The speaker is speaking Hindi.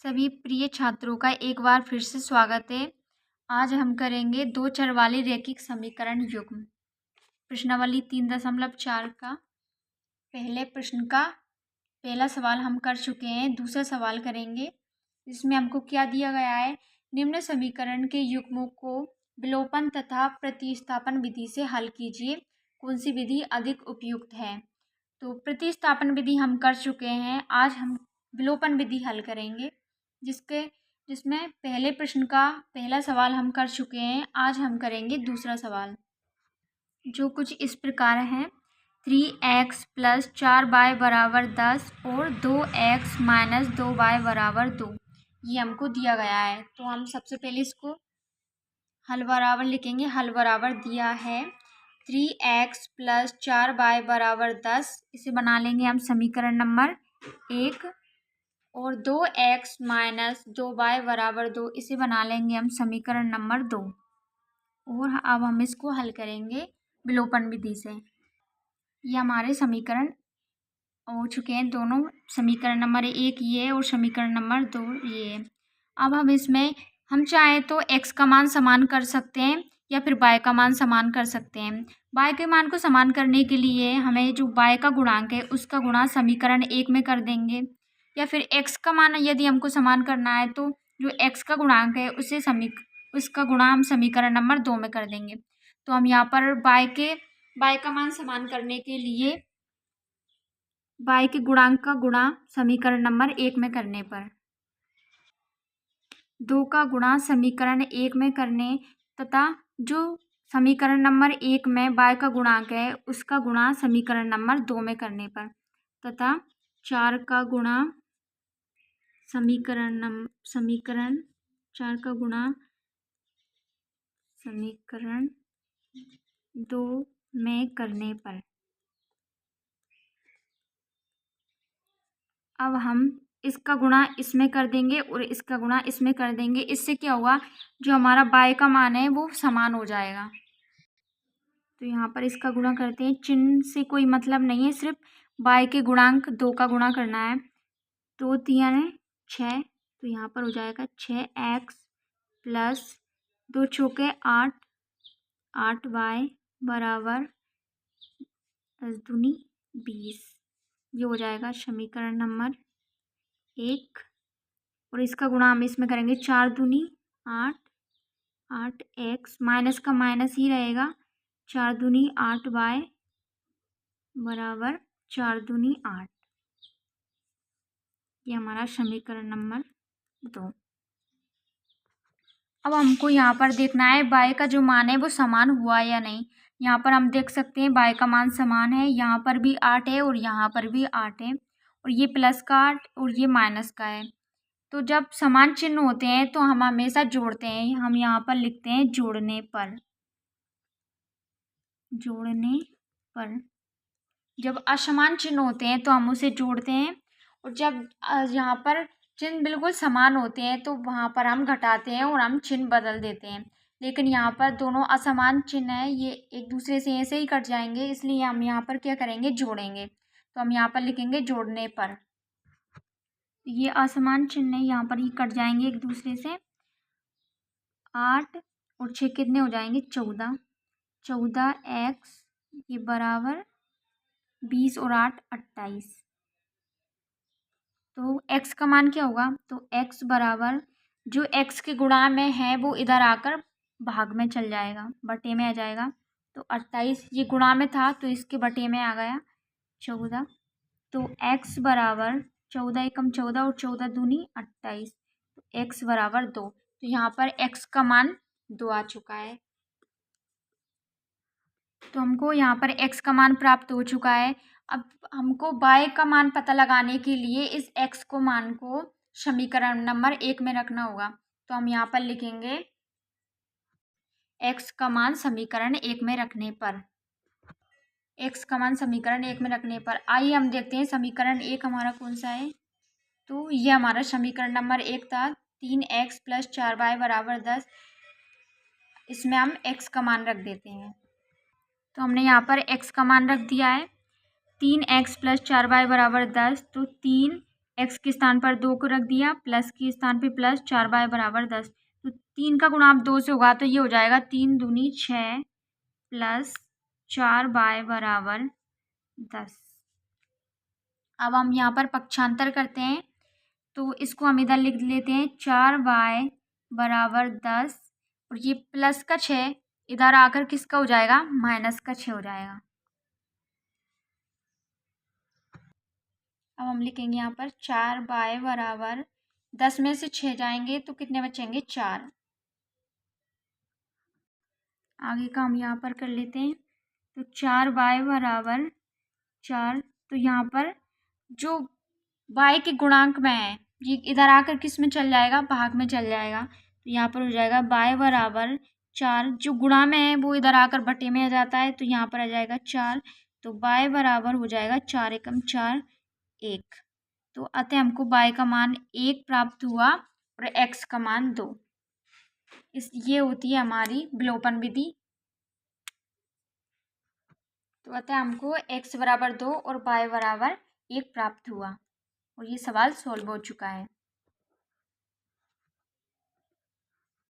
सभी प्रिय छात्रों का एक बार फिर से स्वागत है। आज हम करेंगे दो चर वाले रैखिक समीकरण युग्म। प्रश्नावली 3.4 का पहले प्रश्न का पहला सवाल हम कर चुके हैं। दूसरा सवाल करेंगे। इसमें हमको क्या दिया गया है, निम्न समीकरण के युग्मों को विलोपन तथा प्रतिस्थापन विधि से हल कीजिए, कौन सी विधि अधिक उपयुक्त है। तो प्रतिस्थापन विधि हम कर चुके हैं, आज हम विलोपन विधि हल करेंगे, जिसमें पहले प्रश्न का पहला सवाल हम कर चुके हैं। आज हम करेंगे दूसरा सवाल, जो कुछ इस प्रकार है। 3x + 4y = 10 और 2x - 2y = 2, ये हमको दिया गया है। तो हम सबसे पहले इसको हल बराबर लिखेंगे। हल बराबर दिया है 3x + 4y = 10, इसे बना लेंगे हम समीकरण नंबर 1, और 2x - 2y = 2, इसे बना लेंगे हम समीकरण नंबर 2। और अब हम इसको हल करेंगे विलोपन विधि से। ये हमारे समीकरण हो चुके हैं, दोनों समीकरण नंबर 1 ये है और समीकरण नंबर 2 ये है। अब हम इसमें हम चाहे तो x का मान समान कर सकते हैं या फिर y का मान समान कर सकते हैं। y के मान को समान करने के लिए हमें जो y का गुणांक है उसका गुणा समीकरण 1 में कर देंगे, या फिर x का मान यदि हमको समान करना है तो जो x का गुणांक है उसका गुणा हम समीकरण नंबर 2 में कर देंगे। तो हम यहाँ पर y का मान समान करने के लिए y के गुणांक का गुणा समीकरण नंबर 1 में करने पर 2 का गुणा समीकरण 1 में करने तथा जो समीकरण नंबर 1 में y का गुणांक है उसका गुणा समीकरण नंबर 2 में करने पर, तथा 4 का गुणा समीकरण 2 में करने पर। अब हम इसका गुणा इसमें कर देंगे और इसका गुणा इसमें कर देंगे। इससे क्या होगा, जो हमारा y का मान है वो समान हो जाएगा। तो यहाँ पर इसका गुणा करते हैं, चिन्ह से कोई मतलब नहीं है, सिर्फ y के गुणांक 2 का गुणा करना है। 2 × 3 = 6, तो यहाँ पर हो जाएगा 6x + 2 × 4 = 8, 8y = 10 दूनी 20, ये हो जाएगा समीकरण नंबर 1। और इसका गुणा हम इसमें करेंगे, 4 दूनी 8, 8x माइनस का माइनस ही रहेगा, 4 दूनी 8y = 4 दूनी 8, ये हमारा समीकरण नंबर 2। अब हमको यहाँ पर देखना है y का जो मान है वो समान हुआ या नहीं। यहाँ पर हम देख सकते हैं y का मान समान है, यहाँ पर भी 8 है और यहाँ पर भी 8 है, और ये प्लस का 8 और ये माइनस का है। तो जब समान चिन्ह होते हैं तो हम हमेशा जोड़ते हैं। हम यहाँ पर लिखते हैं जोड़ने पर। जब असमान चिन्ह होते हैं तो हम उसे जोड़ते हैं, और जब यहाँ पर चिन्ह बिल्कुल समान होते हैं तो वहाँ पर हम घटाते हैं और हम चिन्ह बदल देते हैं। लेकिन यहाँ पर दोनों असमान चिन्ह है, ये एक दूसरे से ऐसे ही कट जाएंगे, इसलिए हम यहाँ पर क्या करेंगे, जोड़ेंगे। तो हम यहाँ पर लिखेंगे जोड़ने पर। ये असमान चिन्ह है, यहाँ पर ही कट जाएंगे एक दूसरे से। 8 और 6 कितने हो जाएंगे, 14, 14x ये बराबर 20 और 8 28। तो x का मान क्या होगा, तो x बराबर जो x के गुणा में है वो इधर आकर भाग में चल जाएगा, बटे में आ जाएगा। तो 28 ये गुणा में था तो इसके बटे में आ गया 14। तो x बराबर 14 × 14 और 14 दूनी 28, तो x बराबर 2। तो यहाँ पर x का मान 2 आ चुका है। तो हमको यहाँ पर x का मान प्राप्त हो चुका है। अब हमको y का मान पता लगाने के लिए इस x को मान को समीकरण नंबर 1 में रखना होगा। तो हम यहाँ पर लिखेंगे x का मान समीकरण 1 में रखने पर। x का मान समीकरण 1 में रखने पर आइए हम देखते हैं समीकरण 1 हमारा कौन सा है। तो ये हमारा समीकरण नंबर 1 था, 3x + 4y = 10। इसमें हम x का मान रख देते हैं। तो हमने यहाँ पर x का मान रख दिया है, 3x + 4y = 10। तो 3 एक्स के स्थान पर 2 को रख दिया, प्लस के स्थान पे प्लस, 4y बराबर 10। तो 3 का गुणा आप 2 से होगा तो ये हो जाएगा 3 दूनी 6 प्लस 4y बराबर 10। अब हम यहाँ पर पक्षांतर करते हैं, तो इसको हम इधर लिख लेते हैं 4y बराबर 10, और ये प्लस का 6 इधर आकर किसका हो जाएगा, माइनस का 6 हो जाएगा। अब हम लिखेंगे यहाँ पर 4y बराबर 10 में से 6 जाएंगे तो कितने बचेंगे, 4। आगे का हम यहाँ पर कर लेते हैं, तो 4y बराबर 4, तो यहाँ पर जो y के गुणांक में है ये इधर आकर किस में चल जाएगा, भाग में चल जाएगा। तो यहाँ पर हो जाएगा y बराबर 4, जो गुणा में है वो इधर आकर बटे में आ जाता है, तो यहाँ पर आ जाएगा 4। तो y बराबर हो जाएगा 4 एकम 4 1। तो अतः हमको y का मान 1 प्राप्त हुआ और x का मान 2। ये होती है हमारी विलोपन विधि। तो अतः हमको x बराबर 2 और y बराबर 1 प्राप्त हुआ और ये सवाल सॉल्व हो चुका है।